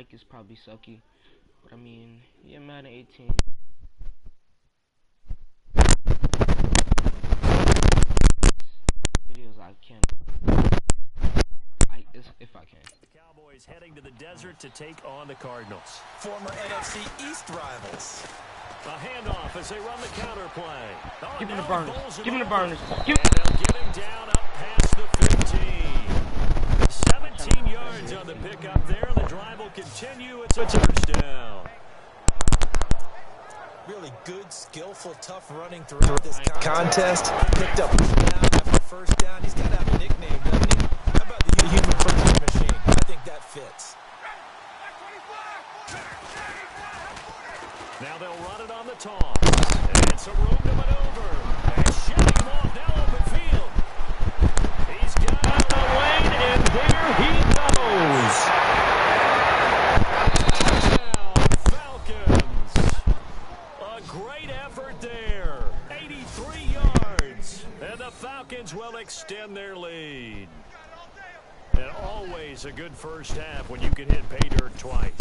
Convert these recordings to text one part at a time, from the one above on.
mic is probably sucky, but I mean, yeah, Madden 18. Videos I can. If I can. The Cowboys heading to the desert to take on the Cardinals. Former NFC East rivals. A handoff as they run the counter play. Oh, give him the burners. Give him the burners. And they'll get him down up past the 15. 17 yards on the pickup there. The drive will continue. It's a first down. Really good, skillful, tough running throughout this contest. Picked up down after first down. He's got to have a nickname, doesn't he? How about the human first machine? I think that fits. Now they'll run it on the toss. And some room to maneuver. And shipping him off now open field. He's got out the lane, and there he goes. Touchdown, Falcons. A great effort there. 83 yards. And the Falcons will extend their lead. And always a good first half when you can hit pay dirt twice.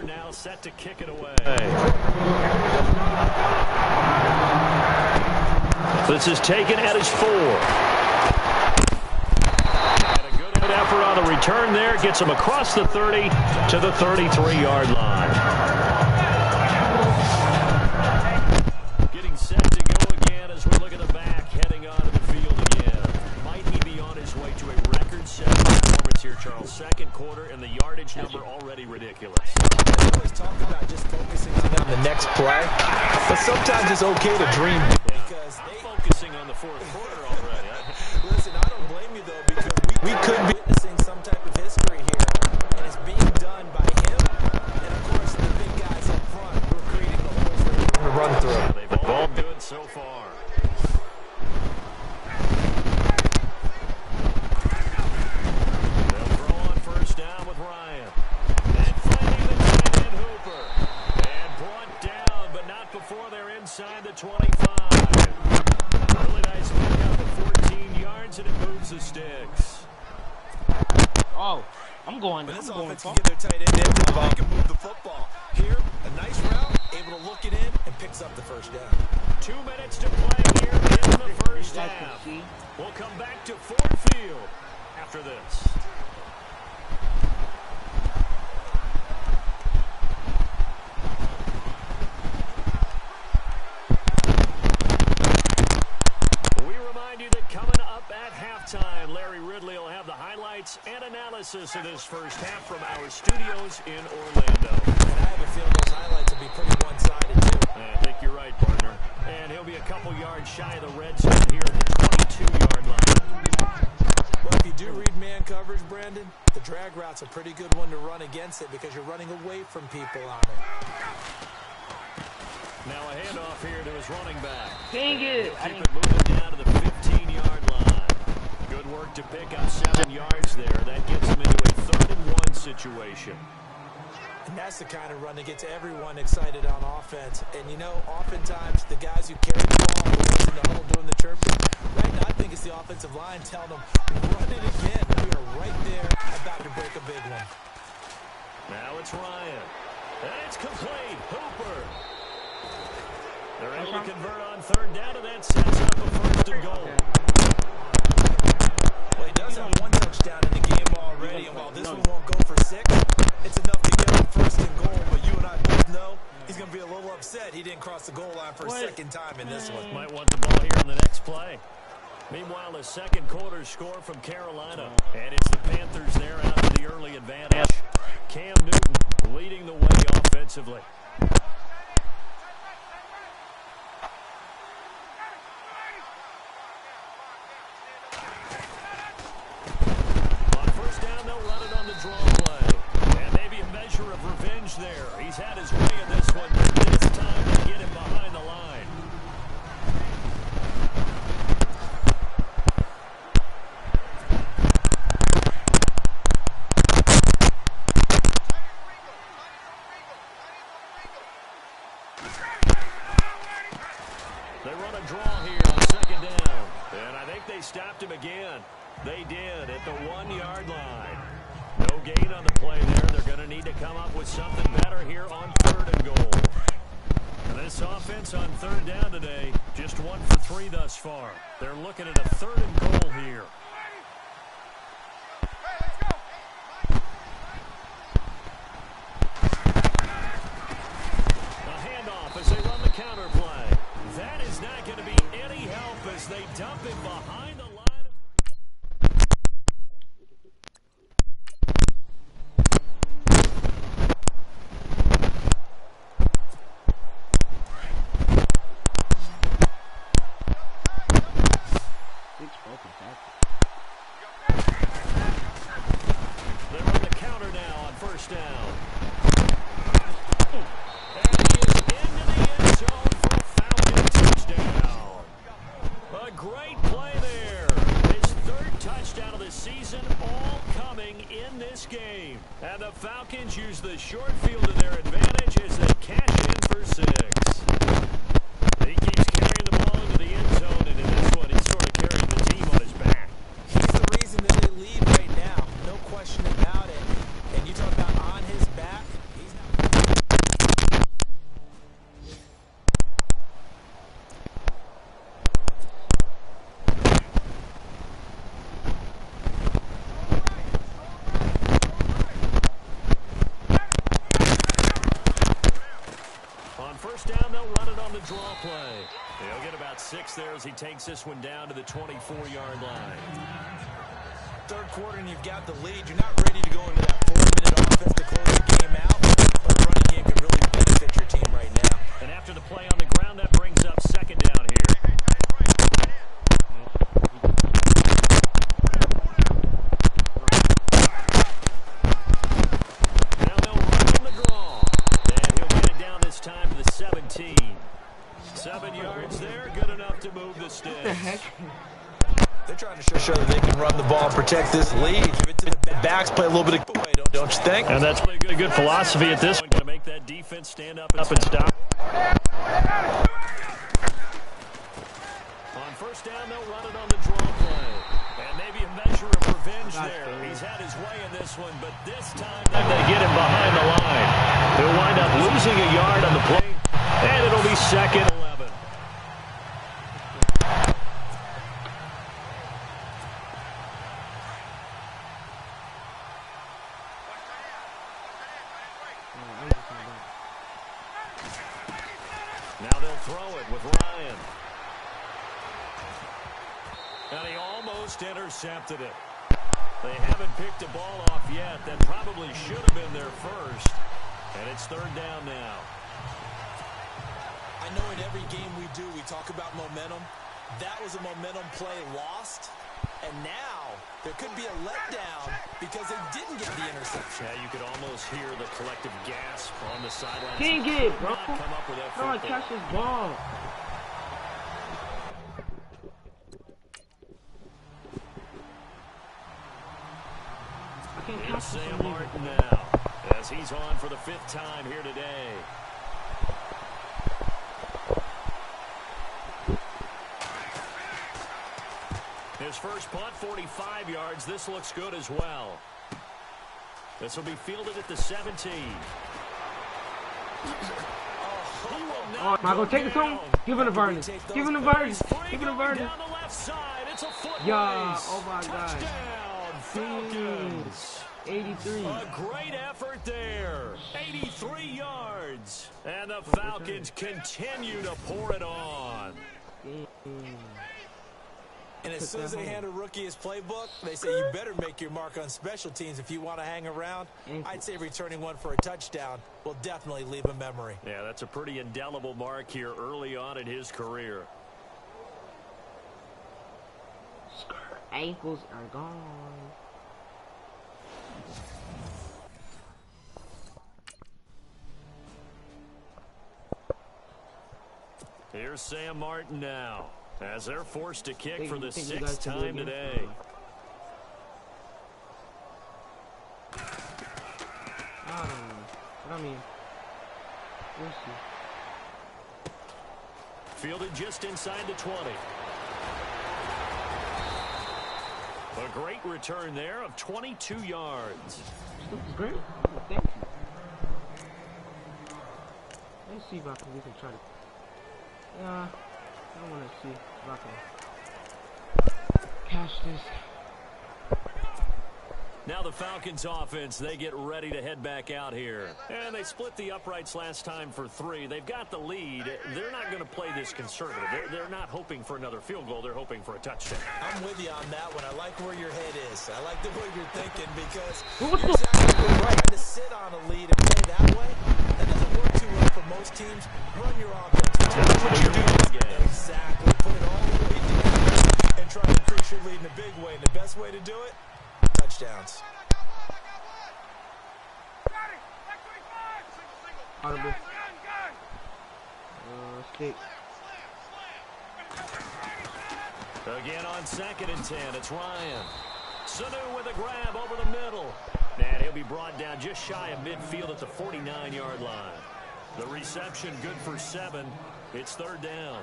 Now set to kick it away. This is taken at his 4. And a good effort on the return there. Gets him across the 30 to the 33-yard line. Getting set to go again as we look at the back heading onto the field again. Might he be on his way to a record-setting performance here, Charles? Second quarter and the yardage number already ridiculous. Always talk about just focusing on the next play, but sometimes it's okay to dream. Because I'm focusing on the fourth quarter already. Listen, I don't blame you though, because we could be witnessing some type of history here, and it's being done by him, and of course the big guys up front who are creating the holes for him to run through. They've all been good so far. They'll throw on first down with Ryan. Before they're inside the 25. Really nice pick up at 14 yards, and it moves the sticks. Oh, I'm going. But this I'm going. offense can get their tight end involved. They can move the football. Here, a nice route, able to look it in, and picks up the first down. 2 minutes to play here in the first half. We'll come back to Ford Field after this. Larry Ridley will have the highlights and analysis of this first half from our studios in Orlando. And I have a feeling those highlights will be pretty one-sided, too. I think you're right, partner. And he'll be a couple yards shy of the red zone here at the 22-yard line. Well, if you do read man coverage, Brandon, the drag route's a pretty good one to run against it because you're running away from people on it. Now a handoff here to his running back. Dang it! Keep it moving down to the 15-yard line. Good work to pick up 7 yards there. That gets him into a 3rd-and-1 situation. And that's the kind of run that gets everyone excited on offense. And, you know, oftentimes the guys who carry the ball, the ones in the huddle doing the chirping, right now I think it's the offensive line telling them, run it again. We are right there about to break a big one. Now it's Ryan. And it's complete. Hooper. They're able to convert on 3rd down, and that sets up a 1st and goal. Well, he does have 1 touchdown in the game already, and while this one won't go for 6, it's enough to get him 1st and goal. But you and I both know he's going to be a little upset he didn't cross the goal line for a second time in this one. Might want the ball here in the next play. Meanwhile, the second quarter score from Carolina. And it's the Panthers there out to the early advantage. Cam Newton leading the way offensively. Draw play. And maybe a measure of revenge there. He's had his way in this one. It's time to get him behind the line. They run a draw here on second down. And I think they stopped him again. They did at the 1-yard line. No gain on the play there. They're going to need to come up with something better here on 3rd and goal. And this offense on 3rd down today, just 1 for 3 thus far. They're looking at a 3rd and goal here. A handoff as they run the counter play. That is not going to be any help as they dump it behind the line. They run the counter now on 1st down. And he is into the end zone for a Falcon touchdown. A great play there. His 3rd touchdown of the season, all coming in this game. And the Falcons use the short field to their advantage as they cash in for 6. He keeps carrying the ball into the end zone, and in this one, he's sort of carrying the team on his back. He's the reason that they lead right now. No question about it. And you talk about on his back. He's not. On 1st down, they'll run it on the draw play. He'll get about 6 there as he takes this one down to the 24-yard line. 3rd quarter and you've got the lead. You're not ready to go into that 4-minute offense to close the game out. But a running game can really benefit your team right now. And after the play on the ground, that brings up 2nd down here. Now they'll run on the draw. And he'll get it down this time to the 17. 7 yards there, good enough to move the sticks. What the heck? They're trying to show that they can run the ball and protect this lead. Give it to the backs, play a little bit of away, don't you think? And that's a good philosophy at this point. Going to make that defense stand up and stop. On 1st down, they'll run it on the draw play. And maybe a measure of revenge there. He's had his way in this one, but this time they get him behind the line. He'll wind up losing a yard on the play, and it'll be 2nd and 11. Now they'll throw it with Ryan. And he almost intercepted it. They haven't picked a ball off yet. That probably should have been their first. And it's 3rd down now. I know in every game we do, we talk about momentum. That was a momentum play lost. And now there could be a letdown because they didn't get the interception. Yeah, you could almost hear the collective gasp on the sidelines. He didn't get it, bro. Come up with that How do I catch this ball? I can't catch this Sam one. Martin now, as he's on for the 5th time here today. His first punt, 45 yards. This looks good as well. This will be fielded at the 17. Oh, Michael, take it home. Give him the verdict. Give him the verdict. Give him the verdict. Down the left side. It's a foot Yeah, race. oh my God. Touchdown, Falcons. 83. A great effort there. 83 yards. And the Falcons continue to pour it on. And as soon as they hand a rookie his playbook, they say you better make your mark on special teams if you want to hang around. I'd say returning one for a touchdown will definitely leave a memory. Yeah, that's a pretty indelible mark here early on in his career. Ankles are gone. Here's Sam Martin now, as they're forced to kick for the 6th time today. I don't know. But I mean, we'll see. fielded just inside the 20. A great return there of 22 yards. Great. Thank you. Let's see if we can try to. I want to see if I can catch this. Now the Falcons offense, they get ready to head back out here. And they split the uprights last time for 3. They've got the lead. They're not going to play this conservative. They're not hoping for another field goal. They're hoping for a touchdown. I'm with you on that one. I like where your head is. I like the way you're thinking because What you're exactly right. Trying to sit on a lead and play that way, that doesn't work too well for most teams. Run your offense. That's what you're doing. Exactly. Put it all the way down and try to increase your lead in a big way. And the best way to do it, touchdowns. Audible. Stick. Again on 2nd and 10, it's Ryan. Sanu with a grab over the middle. And he'll be brought down just shy of midfield at the 49-yard line. The reception good for 7. It's 3rd down.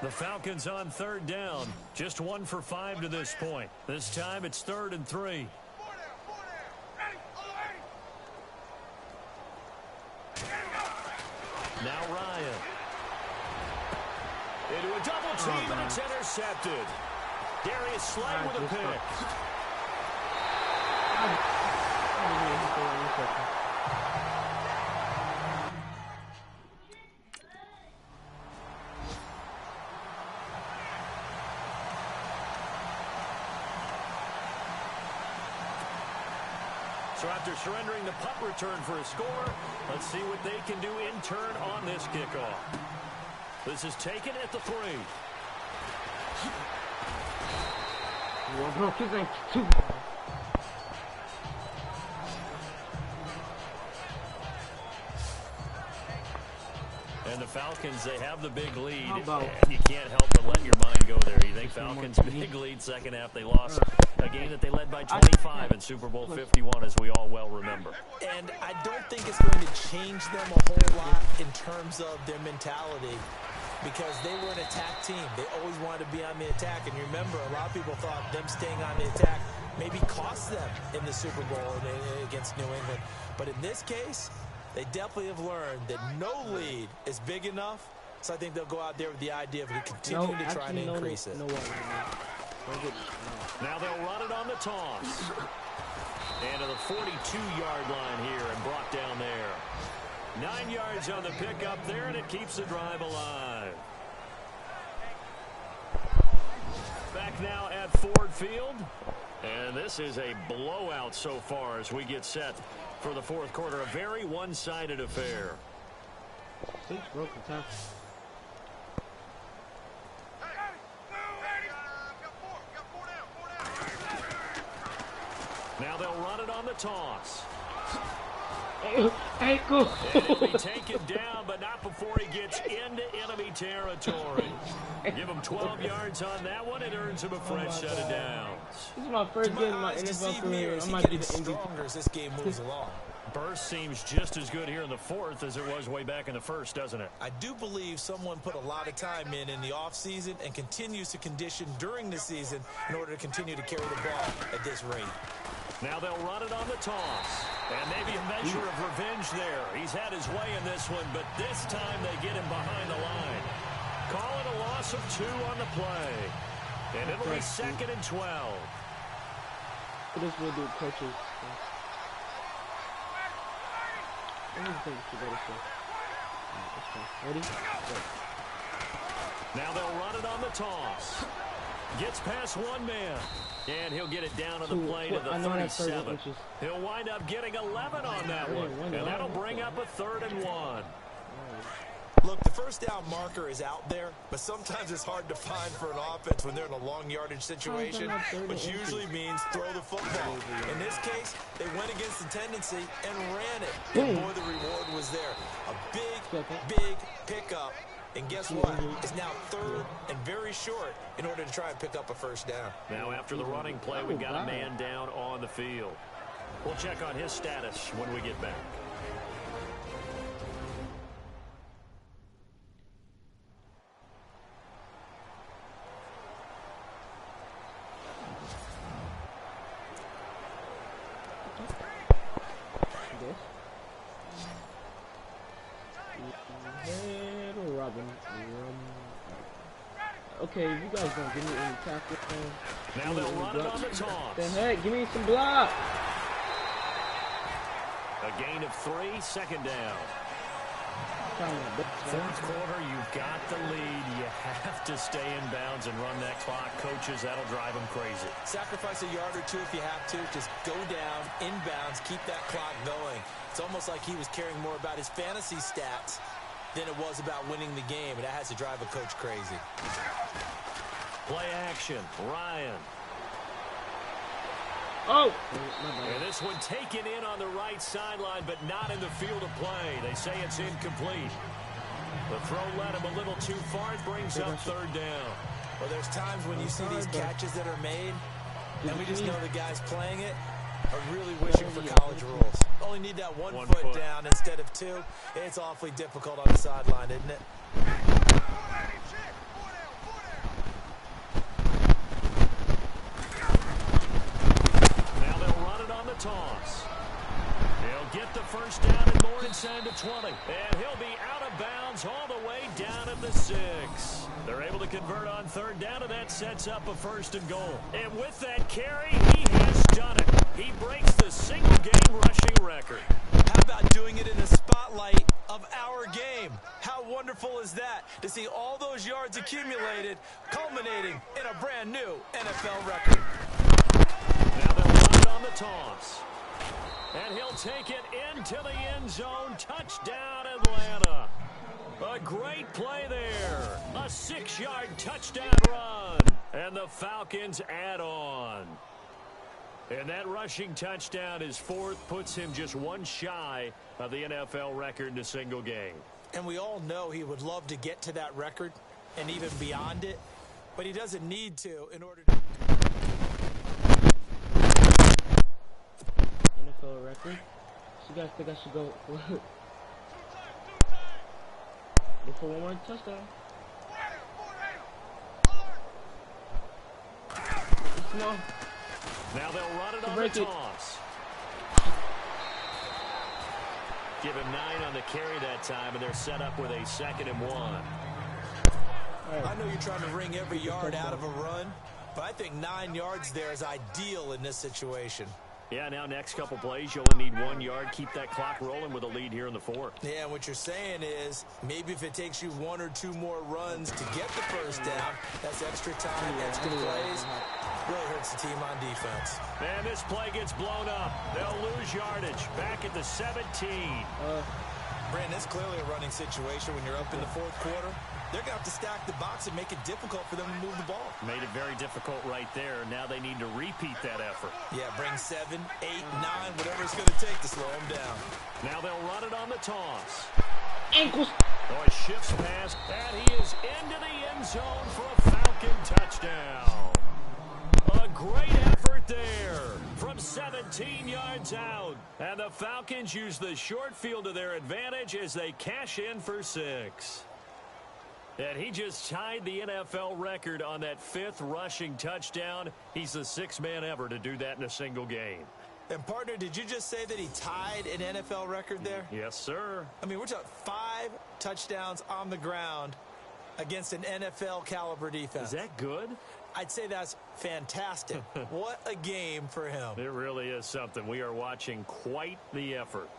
The Falcons on 3rd down. Just 1 for 5 to this point. This time it's 3rd and 3. Now Ryan. Into a double team and it's intercepted. Darius Slay with a pick. So after surrendering the punt return for a score, let's see what they can do in turn on this kickoff. This is taken at the 3. Well, bro, kids ain't too. And the Falcons, they have the big lead. And you can't help but let your mind go there. You think Falcons big lead, second half they lost a game that they led by 25 in Super Bowl 51, as we all well remember. And I don't think it's going to change them a whole lot in terms of their mentality because they were an attack team. They always wanted to be on the attack. And you remember, a lot of people thought them staying on the attack maybe cost them in the Super Bowl against New England. But in this case, they definitely have learned that no lead is big enough. So I think they'll go out there with the idea of continuing to try and increase it. Now they'll run it on the toss. And to the 42-yard line here and brought down there. 9 yards on the pickup there, and it keeps the drive alive. Back now at Ford Field. And this is a blowout so far as we get set for the 4th quarter. A very one-sided affair. 6 broken tackles. Now they'll run it on the toss. Ankle. And he'll be taken down, but not before he gets into enemy territory. Give him 12 yards on that one. It earns him a fresh set of downs. This is my first game in my NFL career. I might be the stronger as this game moves along. Burst seems just as good here in the 4th as it was way back in the 1st, doesn't it? I do believe someone put a lot of time in the offseason and continues to condition during the season in order to continue to carry the ball at this rate. Now they'll run it on the toss. And maybe a measure of revenge there. He's had his way in this one, but this time they get him behind the line. Call it a loss of 2 on the play. And it'll be 2nd and 12. This will do coaches. Ready? Now they'll run it on the toss. Gets past one man. And he'll get it down on the play to the 37. He'll wind up getting 11 on that one. And that'll bring up a 3rd and 1. Look, the first down marker is out there, but sometimes it's hard to find for an offense when they're in a long yardage situation, which usually means throw the football. In this case, they went against the tendency and ran it. And boy, the reward was there. A big pickup. And guess what? It's now 3rd and very short in order to try and pick up a first down. Now after the running play, we've got a man down on the field. We'll check on his status when we get back. Okay, you guys don't give me any tackle. Now they'll run it on the toss. The heck, give me some block. A gain of 3, second down. Fourth quarter, you've got the lead. You have to stay in bounds and run that clock. Coaches, that'll drive them crazy. Sacrifice a yard or two if you have to. Just go down, in bounds, keep that clock going. It's almost like he was caring more about his fantasy stats than it was about winning the game, and that has to drive a coach crazy. Play action, Ryan. Oh! And this one taken in on the right sideline, but not in the field of play. They say it's incomplete. The throw led him a little too far. It brings up third down. Well, there's times when you see these catches that are made, and we just know the guys playing it are really wishing for college rules. Only need that one foot down instead of 2. It's awfully difficult on the sideline, isn't it? Toss. He'll get the first down and more inside the 20. And he'll be out of bounds all the way down at the 6. They're able to convert on third down, and that sets up a first and goal. And with that carry, he has done it. He breaks the single-game rushing record. How about doing it in the spotlight of our game? How wonderful is that to see all those yards accumulated, culminating in a brand new NFL record. Now they'll run it on the toss. And he'll take it into the end zone. Touchdown, Atlanta. A great play there. A 6-yard touchdown run. And the Falcons add on. And that rushing touchdown is 4th, puts him just 1 shy of the NFL record in a single game. And we all know he would love to get to that record and even beyond it, but he doesn't need to in order to... NFL record. So you guys think I should go for one more touchdown? No. Now they'll run it on the toss. Give him 9 on the carry that time, and they're set up with a 2nd and 1. I know you're trying to wring every yard out of a run, but I think 9 yards there is ideal in this situation. Yeah, now next couple plays, you only need 1 yard. Keep that clock rolling with a lead here in the 4th. Yeah, and what you're saying is maybe if it takes you 1 or 2 more runs to get the first down, that's extra time, extra plays. Really hurts the team on defense. And this play gets blown up. They'll lose yardage. Back at the 17. Brandon, it's clearly a running situation when you're up in the 4th quarter. They're going to have to stack the box and make it difficult for them to move the ball. Made it very difficult right there. Now they need to repeat that effort. Yeah, bring 7, 8, 9, whatever it's going to take to slow them down. Now they'll run it on the toss. Ankles. Oh, he shifts past, and he is into the end zone for a Falcon touchdown. A great effort there from 17 yards out. And the Falcons use the short field to their advantage as they cash in for 6. And he just tied the NFL record on that 5th rushing touchdown. He's the 6th man ever to do that in a single game. And, partner, did you just say that he tied an NFL record there? Yes, sir. I mean, we're talking 5 touchdowns on the ground against an NFL caliber defense. Is that good? I'd say that's fantastic. What a game for him. It really is something. We are watching quite the effort.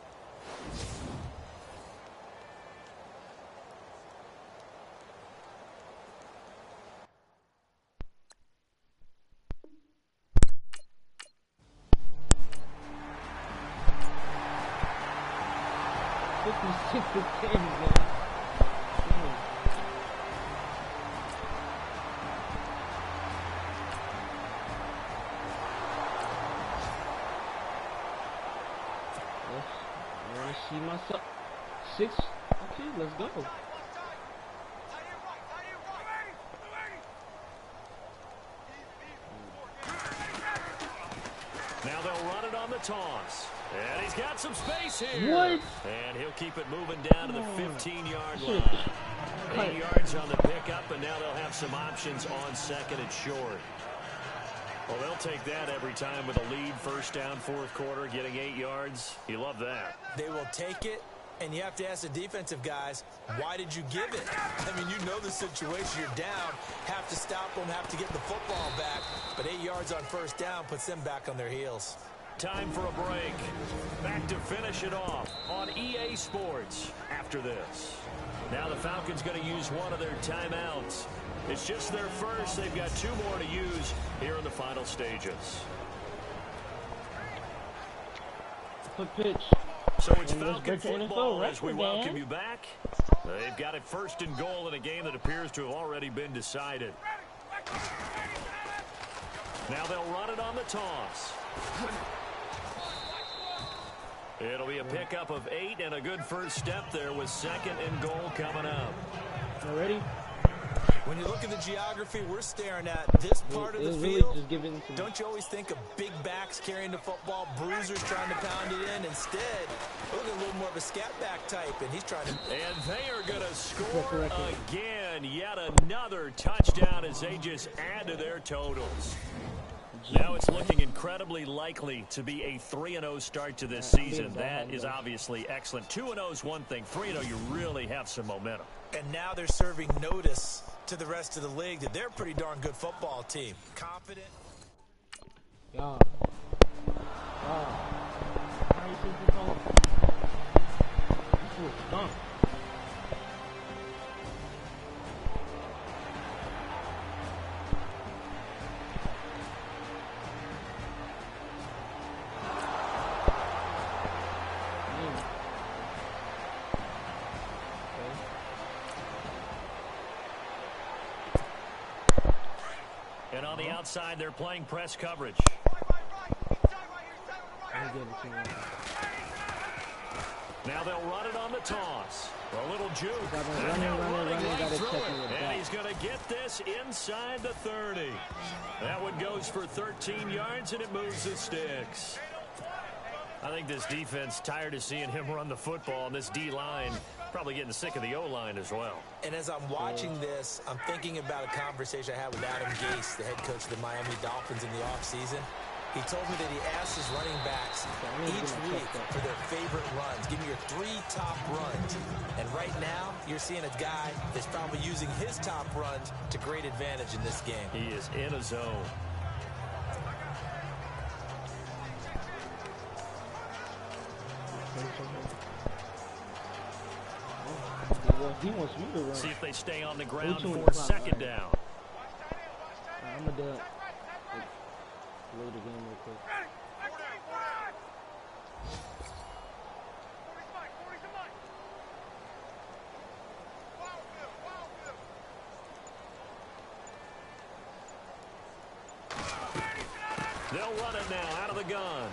See myself 6. Okay, let's go. Now they'll run it on the toss. And he's got some space here. What? And he'll keep it moving down to the 15-yard line. 8 yards on the pickup, and now they'll have some options on 2nd and short. Well, they'll take that every time with a lead, first down, 4th quarter, getting 8 yards. You love that. They will take it, And you have to ask the defensive guys, why did you give it? I mean, you know the situation. You're down, have to stop them, have to get the football back. But 8 yards on first down puts them back on their heels. Time for a break. Back to finish it off on EA Sports after this. Now the Falcons going to use one of their timeouts. It's just their first. They've got 2 more to use here in the final stages. Quick pitch. So it's Falcon football as we welcome you back. They've got it 1st and goal in a game that appears to have already been decided. Now they'll run it on the toss. It'll be a pickup of 8 and a good first step there with 2nd and goal coming up. You ready? When you look at the geography we're staring at, this part of the field, don't you always think of big backs carrying the football, bruisers trying to pound it in? Instead, look at a little more of a scat back type, and he's trying to... And they are going to score again. Yet another touchdown as they just add to their totals. Now it's looking incredibly likely to be a 3-0 start to this season. That is obviously excellent. 2-0 is one thing. 3-0, you really have some momentum. And now they're serving notice to the rest of the league that they're a pretty darn good football team. Confident. Yeah. How you think this all? This was done. And on the outside, they're playing press coverage. Now they'll run it on the toss. A little juke. And they're running right through it. And he's going to get this inside the 30. That one goes for 13 yards, and it moves the sticks. I think this defense tired of seeing him run the football, and this D-line probably getting sick of the O-line as well. And as I'm watching this, I'm thinking about a conversation I had with Adam Gase, the head coach of the Miami Dolphins in the offseason. He told me that he asked his running backs each week for their favorite runs. Give me your 3 top runs. And right now, you're seeing a guy that's probably using his top runs to great advantage in this game. He is in a zone. He wants me to run. See if they stay on the ground for 2nd down. I'm going to load the game real quick. They'll run it now out of the gun.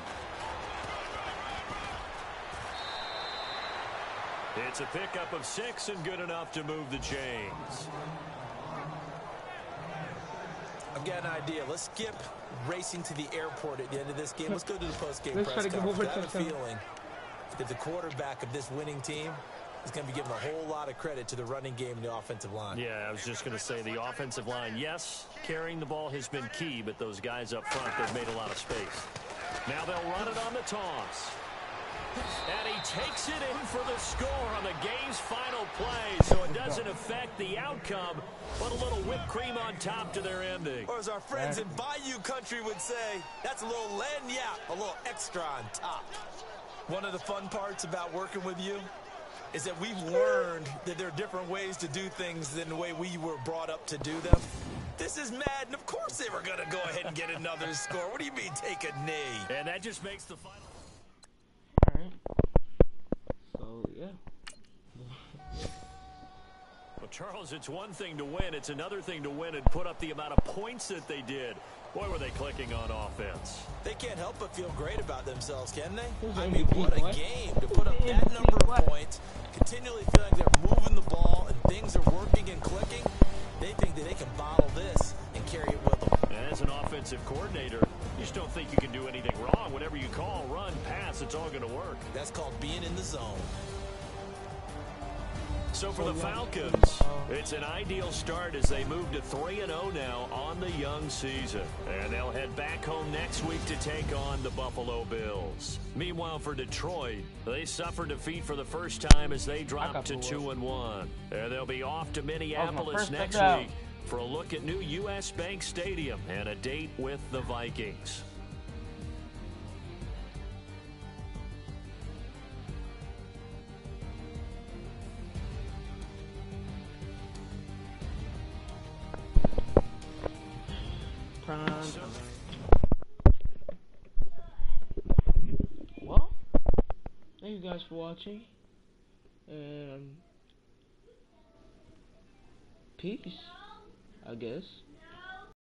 It's a pickup of 6 and good enough to move the chains. I've got an idea. Let's skip racing to the airport at the end of this game. Let's go to the post-game press conference. I have a feeling that the quarterback of this winning team is going to be giving a whole lot of credit to the running game and the offensive line. Yeah, I was just going to say the offensive line, yes, carrying the ball has been key, but those guys up front, they've made a lot of space. Now they'll run it on the toss. And he takes it in for the score on the game's final play, so it doesn't affect the outcome, but a little whipped cream on top to their ending. Or as our friends in Bayou Country would say, that's a little lagniappe, a little extra on top. One of the fun parts about working with you is that we've learned that there are different ways to do things than the way we were brought up to do them. This is Madden. Of course they were going to go ahead and get another score. What do you mean take a knee? And that just makes the final. So, yeah. Well, Charles, it's one thing to win. It's another thing to win and put up the amount of points that they did. Boy, were they clicking on offense. They can't help but feel great about themselves, can they? I mean, what a game to put up that number of points, continually feeling they're moving the ball and things are working and clicking. They think that they can bottle this and carry it with them. And as an offensive coordinator, you just don't think you can do anything wrong. Whatever you call, run, pass, it's all going to work. That's called being in the zone. So for the Falcons, it's an ideal start as they move to 3-0 now on the young season. And they'll head back home next week to take on the Buffalo Bills. Meanwhile, for Detroit, they suffered defeat for the first time as they dropped to 2-1. And they'll be off to Minneapolis next week for a look at new U.S. Bank Stadium and a date with the Vikings. Well, thank you guys for watching, and peace, I guess.